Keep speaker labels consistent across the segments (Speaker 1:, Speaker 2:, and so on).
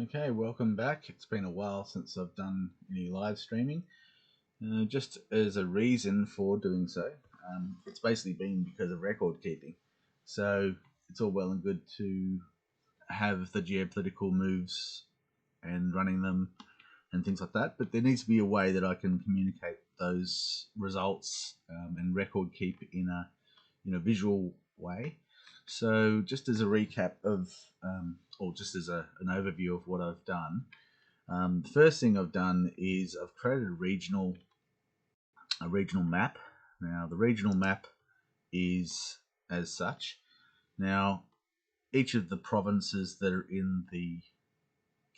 Speaker 1: Okay, welcome back. It's been a while since I've done any live streaming. Just as a reason for doing so, it's basically been because of record keeping. So it's all well and good to have the geopolitical moves and running them and things like that, but there needs to be a way that I can communicate those results and record keep in a visual way. So just as a recap of, or just as an overview of what I've done, the first thing I've done is I've created a regional map. Now the regional map is as such. Now each of the provinces that are in the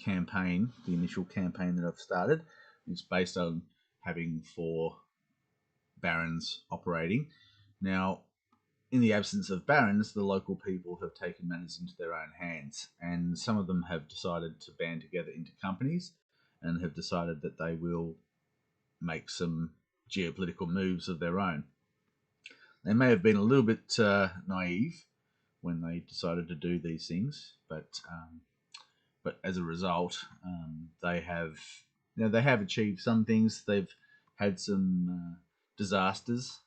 Speaker 1: campaign, the initial campaign that I've started, is based on having 4 barons operating. Now, in the absence of barons, the local people have taken matters into their own hands, and some of them have decided to band together into companies and have decided that they will make some geopolitical moves of their own. They may have been a little bit naive when they decided to do these things, but as a result, they have achieved some things. They've had some disasters,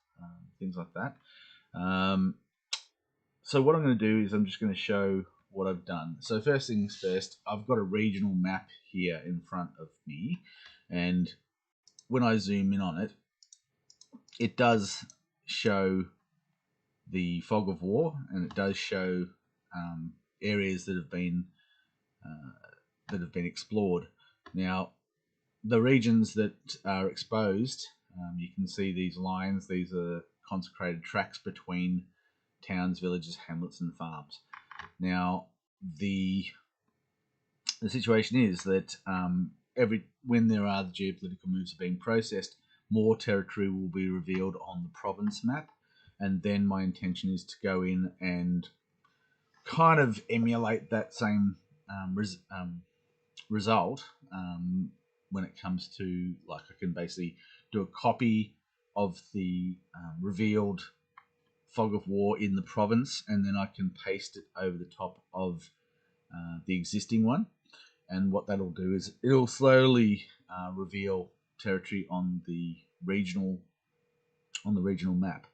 Speaker 1: things like that. So what I'm going to do is I'm just going to show what I've done. So first things first, I've got a regional map here in front of me, and when I zoom in on it, it does show the fog of war, and it does show areas that have been explored. Now, the regions that are exposed, you can see these lines. These are consecrated tracks between towns, villages, hamlets, and farms. Now, the situation is that when there are the geopolitical moves being processed, more territory will be revealed on the province map, and then my intention is to go in and kind of emulate that same result when it comes to, like, I can basically do a copy of the revealed fog of war in the province, and then I can paste it over the top of the existing one. And what that'll do is it'll slowly reveal territory on the regional map.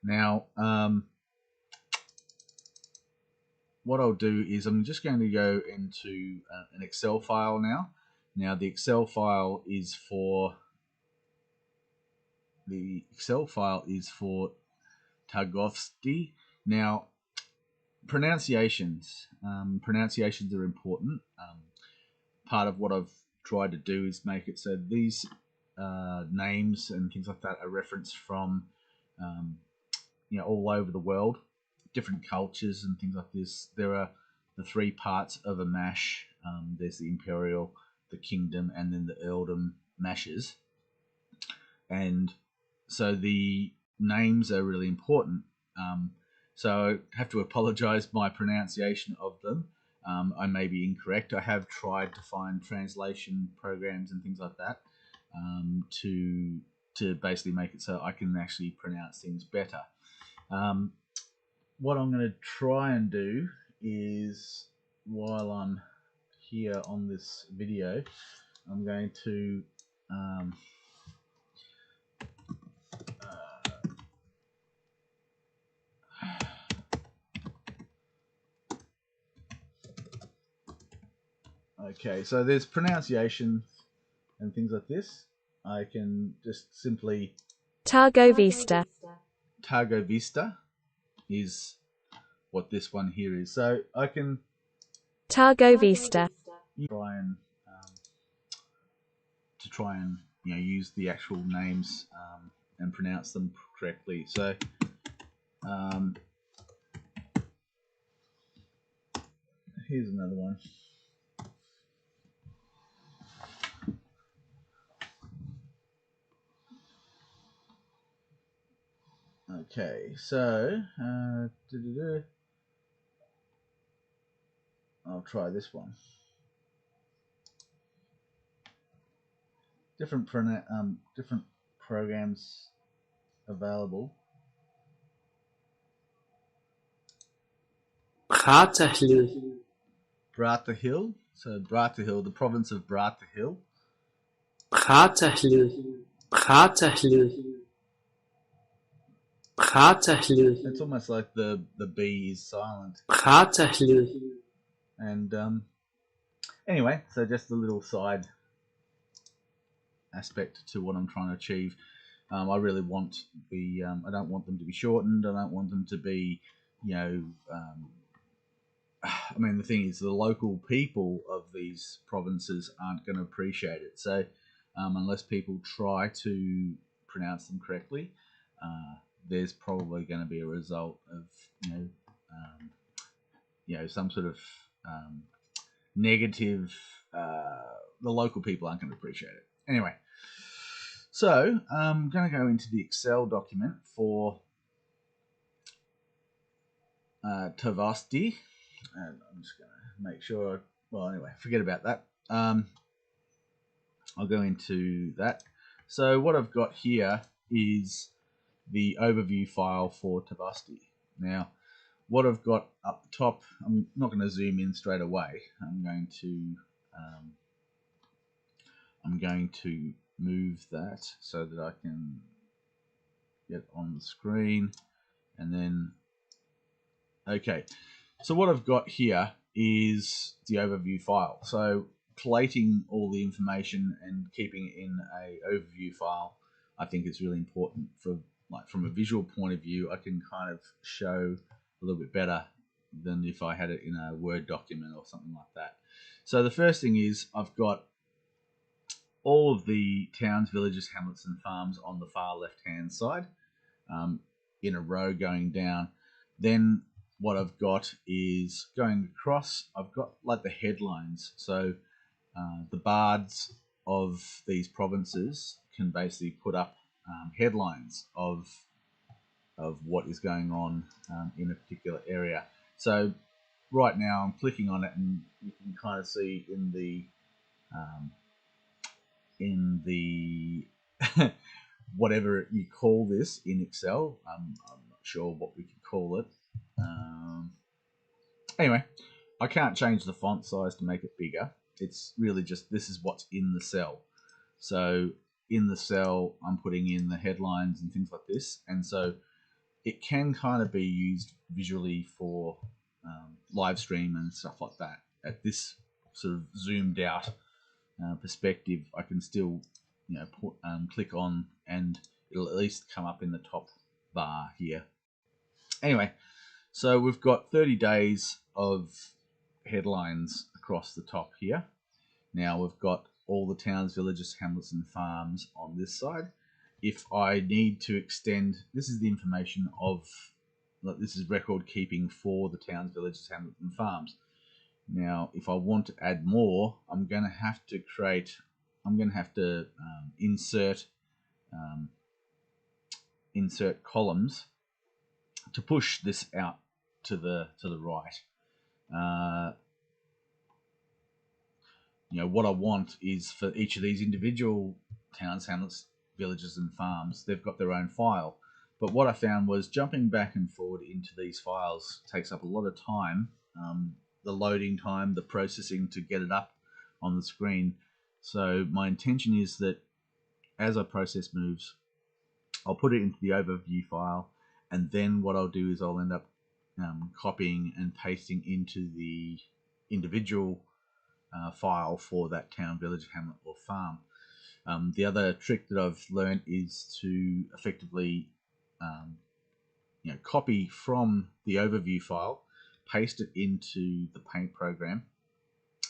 Speaker 1: Now, what I'll do is I'm just going to go into an Excel file now. Now the Excel file is for Targovsky. Now, pronunciations are important. Part of what I've tried to do is make it so these names and things like that are referenced from all over the world, different cultures and things like this. There are the 3 parts of a mash. There's the imperial, the kingdom, and then the earldom mashes. And so the names are really important. So I have to apologize my pronunciation of them. I may be incorrect. I have tried to find translation programs and things like that to basically make it so I can actually pronounce things better. What I'm going to try and do is, while I'm here on this video, I'm going to okay, so there's pronunciation and things like this. I can just simply
Speaker 2: Targovista
Speaker 1: is what this one here is. So I can
Speaker 2: Targovista
Speaker 1: try and use the actual names and pronounce them correctly. So here's another one. Okay, so I'll try this one. Different programs available.
Speaker 3: Braterhill.
Speaker 1: Braterhill So Brattahlid, the province of Brattahlid.
Speaker 3: Brattahlid, Brattahlid, Brattahlid,
Speaker 1: It's almost like the B is silent.
Speaker 3: Brattahlid.
Speaker 1: And anyway, so just a little side aspect to what I'm trying to achieve. I really want I don't want them to be shortened. I don't want them to be, I mean, the thing is, the local people of these provinces aren't going to appreciate it. So, unless people try to pronounce them correctly, there's probably going to be a result of, some sort of negative. The local people aren't going to appreciate it. Anyway, so I'm going to go into the Excel document for Tavasti. And I'm just going to make sure. Well, anyway, forget about that. I'll go into that. So what I've got here is the overview file for Tavasti. Now, what I've got up the top, I'm not going to zoom in straight away. I'm going to move that so that I can get on the screen, and then okay. So what I've got here is the overview file. So collating all the information and keeping it in a overview file, I think is really important for, like, from a visual point of view. I can kind of show a little bit better than if I had it in a Word document or something like that. So the first thing is I've got all of the towns, villages, hamlets, and farms on the far left-hand side in a row going down. Then what I've got is going across, I've got like the headlines. So the bards of these provinces can basically put up headlines of what is going on in a particular area. So right now I'm clicking on it, and you can kind of see in the whatever you call this in Excel. I'm not sure what we could call it. Anyway, I can't change the font size to make it bigger. It's really just, this is what's in the cell. So in the cell, I'm putting in the headlines and things like this. And so it can kind of be used visually for live stream and stuff like that. At this sort of zoomed out perspective, I can still, click on, and it'll at least come up in the top bar here. Anyway, so we've got 30 days of headlines across the top here. Now we've got all the towns, villages, hamlets, and farms on this side. If I need to extend, this is the information of, this is record keeping for the towns, villages, hamlets, and farms. Now, if I want to add more, I'm going to have to insert columns to push this out to the right. What I want is for each of these individual towns, hamlets, villages, and farms, they've got their own file. But what I found was jumping back and forward into these files takes up a lot of time. The loading time, the processing to get it up on the screen. So my intention is that as I process moves, I'll put it into the overview file, and then what I'll do is I'll end up copying and pasting into the individual file for that town, village, hamlet, or farm. The other trick that I've learned is to effectively copy from the overview file, paste it into the Paint program,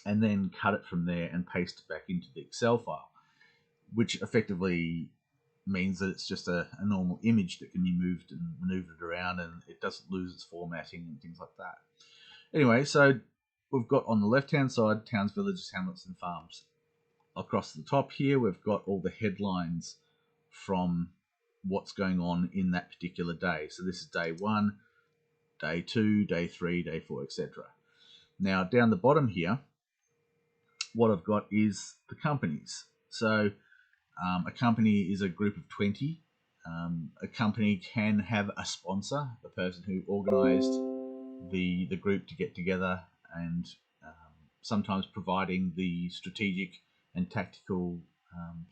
Speaker 1: and then cut it from there and paste it back into the Excel file, which effectively means that it's just a normal image that can be moved and maneuvered around, and it doesn't lose its formatting and things like that. Anyway, so we've got on the left-hand side towns, villages, hamlets, and farms. Across the top here, we've got all the headlines from what's going on in that particular day. So this is day 1, day 2, day 3, day 4, etc. Now, down the bottom here, what I've got is the companies. So a company is a group of 20. A company can have a sponsor, the person who organised the group to get together and sometimes providing the strategic and tactical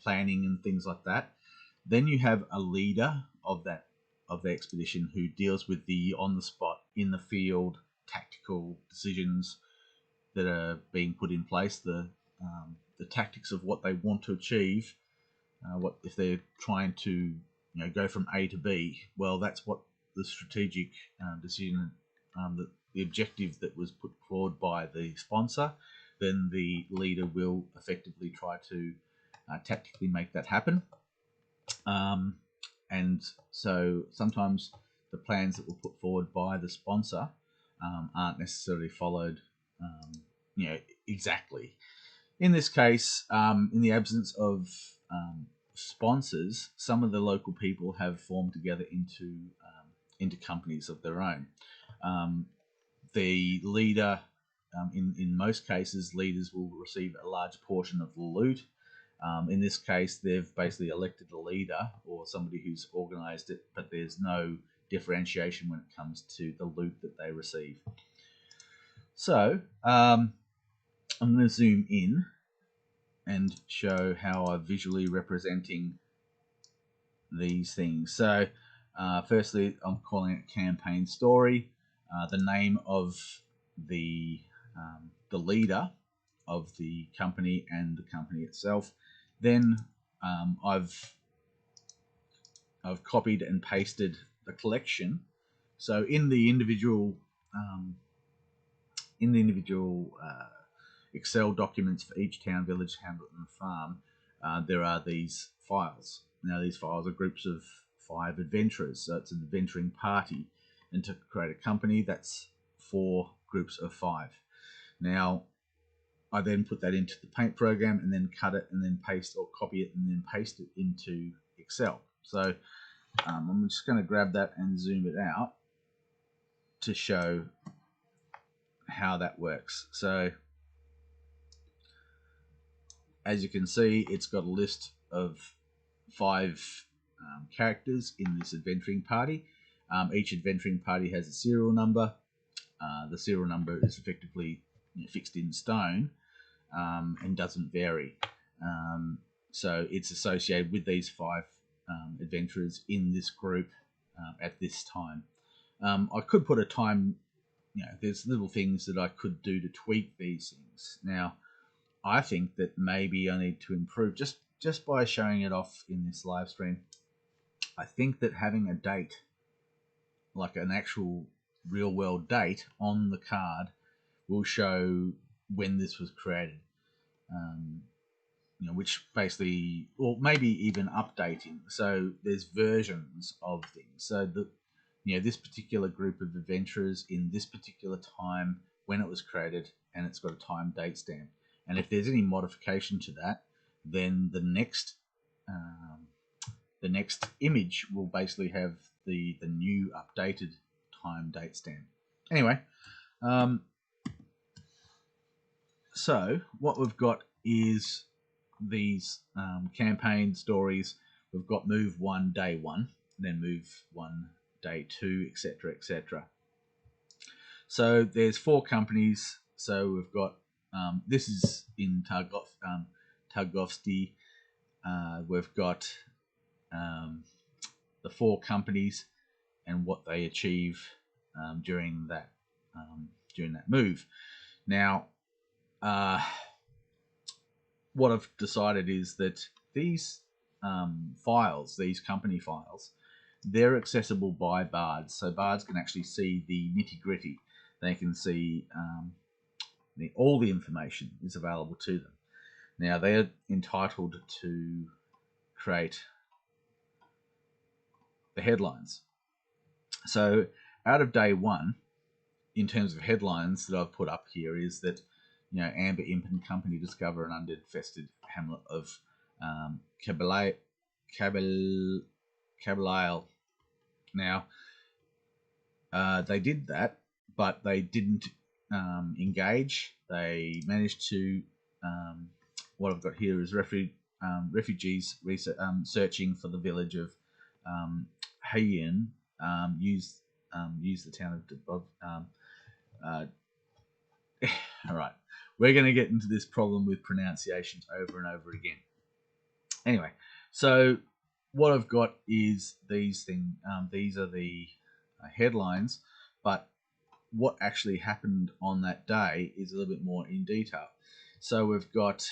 Speaker 1: planning and things like that. Then you have a leader of the expedition who deals with the on the spot, in the field, tactical decisions that are being put in place, the tactics of what they want to achieve. What if they're trying to go from A to B? Well, that's what the strategic decision, the objective that was put forward by the sponsor. Then the leader will effectively try to tactically make that happen. And so sometimes the plans that were put forward by the sponsor aren't necessarily followed, exactly. In this case, in the absence of sponsors, some of the local people have formed together into companies of their own. The leader, in most cases, leaders will receive a large portion of the loot. In this case, they've basically elected a leader or somebody who's organised it, but there's no differentiation when it comes to the loot that they receive. So I'm going to zoom in and show how I'm visually representing these things. So firstly, I'm calling it campaign story. The name of the leader of the company and the company itself. Then I've copied and pasted the collection. So in the individual Excel documents for each town, village, hamlet, and farm, there are these files. Now these files are groups of 5 adventurers, so it's an adventuring party. And to create a company, that's 4 groups of 5. Now I then put that into the paint program and then cut it and then paste or copy it and then paste it into Excel. So I'm just going to grab that and zoom it out to show how that works. So as you can see, it's got a list of 5 characters in this adventuring party. Each adventuring party has a serial number. The serial number is effectively fixed in stone and doesn't vary. So it's associated with these 5 adventurers in this group at this time. I could put a time, there's little things that I could do to tweak these things. Now, I think that maybe I need to improve just by showing it off in this live stream. I think that having a date, like an actual real world date on the card, will show when this was created. Which basically, or maybe even updating. So there's versions of things. So this particular group of adventurers in this particular time when it was created, and it's got a time date stamp. And if there's any modification to that, then the next image will basically have the new updated time date stamp. Anyway, so what we've got is these campaign stories. We've got move 1 day 1, then move 1 day 2, etc., etc. So there's 4 companies. So we've got this is in Targovsky. We've got the 4 companies and what they achieve during that move. Now, what I've decided is that these files, these company files, they're accessible by bards. So bards can actually see the nitty-gritty. They can see all the information is available to them. Now, they're entitled to create the headlines. So out of day 1, in terms of headlines that I've put up here, is that Amber Imp and Company discover an undead-infested hamlet of Kabalail. Now, they did that, but they didn't engage. They managed to, what I've got here is refugees searching for the village of Heian, use the town of all right. we're going to get into this problem with pronunciations over and over again. Anyway, so what I've got is these things. These are the headlines, but what actually happened on that day is a little bit more in detail. So we've got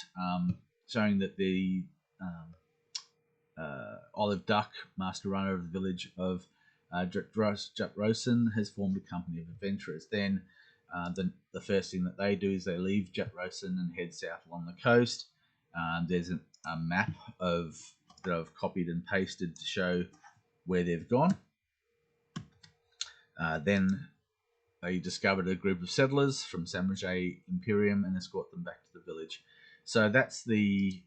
Speaker 1: showing that the Olive Duck, master runner of the village of Jutrosen, has formed a company of adventurers. Then the first thing that they do is they leave Jutrosen and head south along the coast. There's a map that I've copied and pasted to show where they've gone. Then they discovered a group of settlers from Samraj Imperium and escort them back to the village. So that's the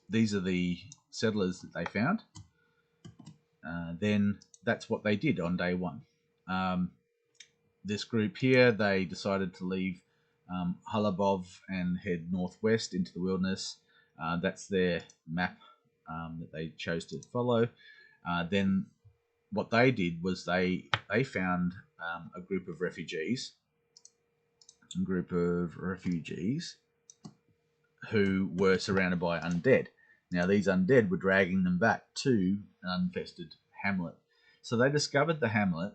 Speaker 1: these are the settlers that they found. Then that's what they did on day one. This group here, they decided to leave Halabov and head northwest into the wilderness. That's their map that they chose to follow. Then what they did was they found a group of refugees who were surrounded by undead. Now, these undead were dragging them back to an unfested hamlet. So they discovered the hamlet,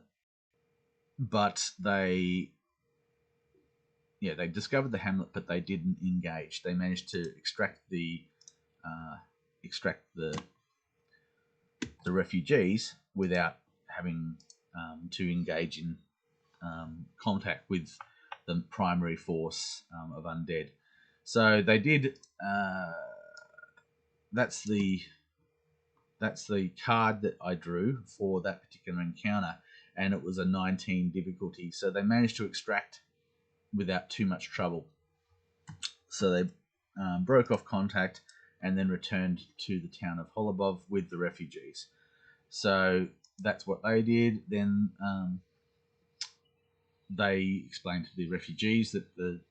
Speaker 1: but they discovered the hamlet, but they didn't engage. They managed to extract the refugees without having to engage in contact with the primary force of undead. So they did. That's the card that I drew for that particular encounter, and it was a 19 difficulty. So they managed to extract without too much trouble. So they broke off contact and then returned to the town of Holobov with the refugees. So that's what they did. Then they explained to the refugees that the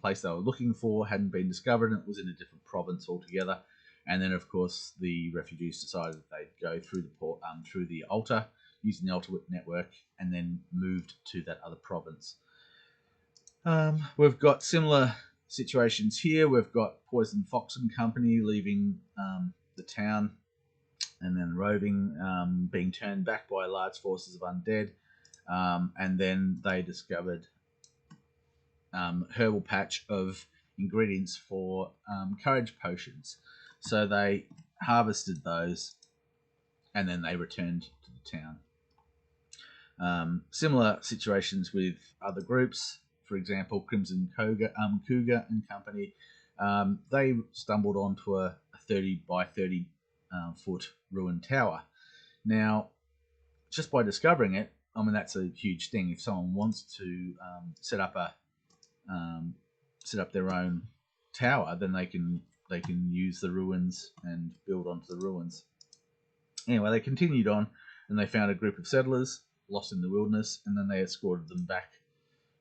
Speaker 1: place they were looking for hadn't been discovered and it was in a different province altogether. And then, of course, the refugees decided that they'd go through through the altar, using the altar network, and then moved to that other province. We've got similar situations here. We've got Poison Fox and Company leaving the town and then roving, being turned back by large forces of undead. And then they discovered herbal patch of ingredients for courage potions. So they harvested those and then they returned to the town. Similar situations with other groups. For example, Crimson Cougar and Company. They stumbled onto a 30 by 30 foot ruined tower. Now, just by discovering it, I mean, that's a huge thing. If someone wants to set up their own tower, then they can use the ruins and build onto the ruins. Anyway, they continued on and they found a group of settlers lost in the wilderness, and then they escorted them back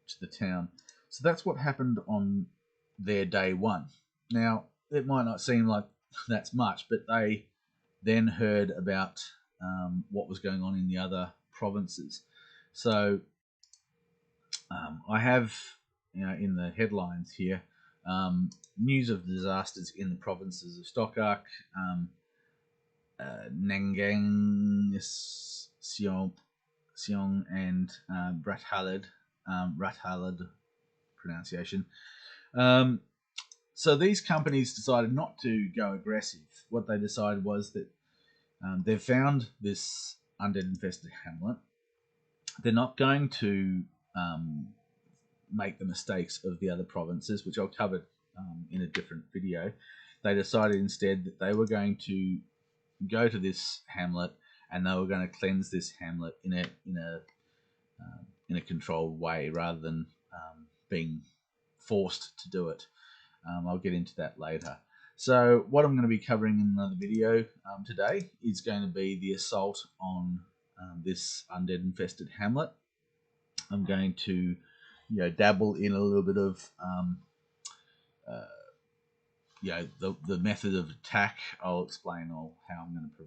Speaker 1: to the town. So that's what happened on their day one. Now, it might not seem like that's much, but they then heard about what was going on in the other provinces. So I have, in the headlines here, news of disasters in the provinces of Stokak, Nangang, Seong, and Rathalad pronunciation. So these companies decided not to go aggressive. What they decided was that they've found this undead-infested hamlet. They're not going to make the mistakes of the other provinces, which I'll cover in a different video. They decided instead that they were going to go to this hamlet and they were going to cleanse this hamlet in a controlled way rather than being forced to do it. I'll get into that later. So what I'm going to be covering in another video today is going to be the assault on this undead-infested hamlet. I'm going to dabble in a little bit of the method of attack. I'll explain how I'm going to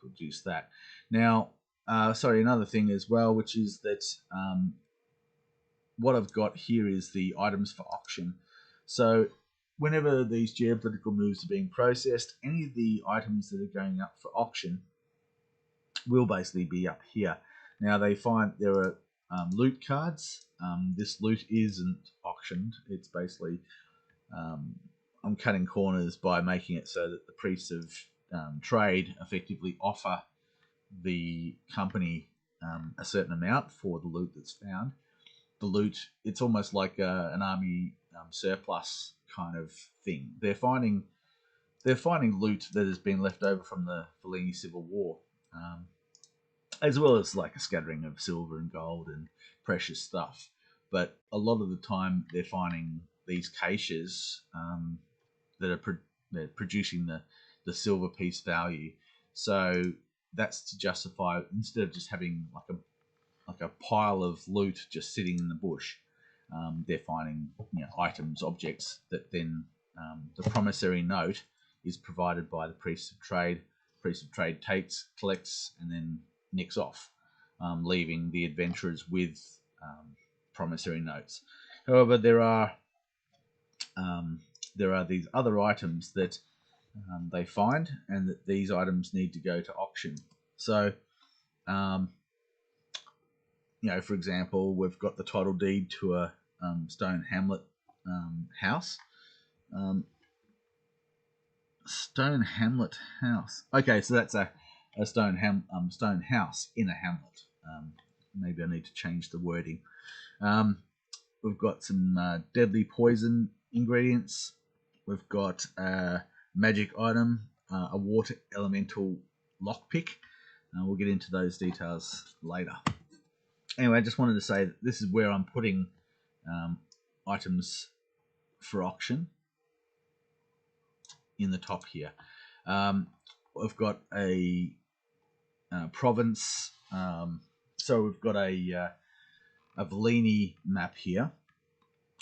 Speaker 1: produce that. Now, another thing as well, which is that what I've got here is the items for auction. So whenever these geopolitical moves are being processed, any of the items that are going up for auction will basically be up here. Now they find there are loot cards. This loot isn't auctioned. It's basically I'm cutting corners by making it so that the priests of trade effectively offer the company a certain amount for the loot that's found. The loot, it's almost like an army surplus kind of thing. They're finding loot that has been left over from the Fellini Civil War, as well as like a scattering of silver and gold and precious stuff. But a lot of the time, they're finding these caches that are they're producing the silver piece value. So that's to justify, instead of just having like a pile of loot just sitting in the bush, they're finding items, objects that then the promissory note is provided by the priest of trade. Priest of trade takes, collects, and then nicks off, leaving the adventurers with promissory notes. However, there are these other items that they find, and that these items need to go to auction. So, for example, we've got the title deed to a stone hamlet house. Stone hamlet house. Okay, so that's a stone house in a hamlet. Maybe I need to change the wording. We've got some deadly poison ingredients. We've got a magic item, a water elemental lockpick. We'll get into those details later. Anyway, I just wanted to say that this is where I'm putting items for auction in the top here. We've got a province. So we've got a Fellini map here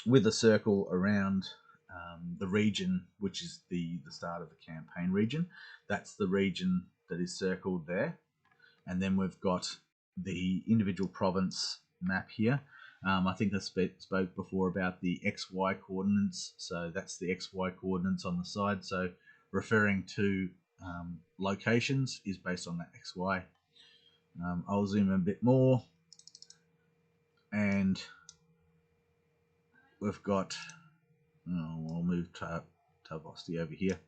Speaker 1: with a circle around the region, which is the start of the campaign region. That's the region that is circled there. And then we've got the individual province map here. I think I spoke before about the XY coordinates. So that's the XY coordinates on the side. So referring to locations is based on that XY. I'll zoom a bit more. And we've got, I'll move Tavosti over here.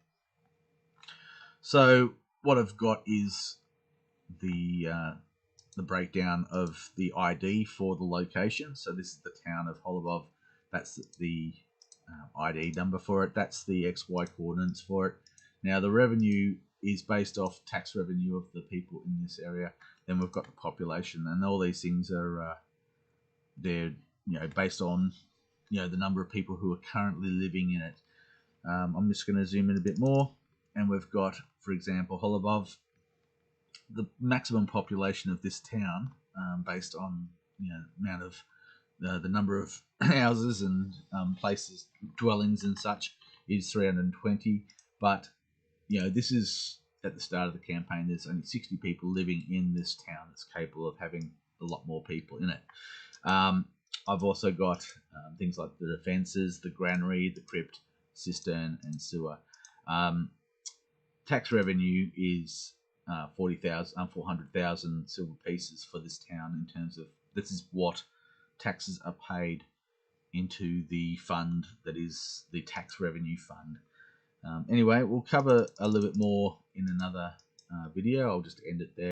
Speaker 1: So what I've got is the breakdown of the ID for the location. So this is the town of Holobov. That's the ID number for it. That's the XY coordinates for it. Now the revenue is based off tax revenue of the people in this area. Then we've got the population, and all these things are they're based on the number of people who are currently living in it. I'm just going to zoom in a bit more, and we've got, for example, Holobov. The maximum population of this town, based on amount of the number of houses and places, dwellings and such, is 320. But this is at the start of the campaign. There's only 60 people living in this town that's capable of having a lot more people in it. I've also got things like the defences, the granary, the crypt, cistern, and sewer. Tax revenue is 400,000 silver pieces for this town. In terms of, this is what taxes are paid into the fund that is the tax revenue fund. Anyway, we'll cover a little bit more in another video. I'll just end it there.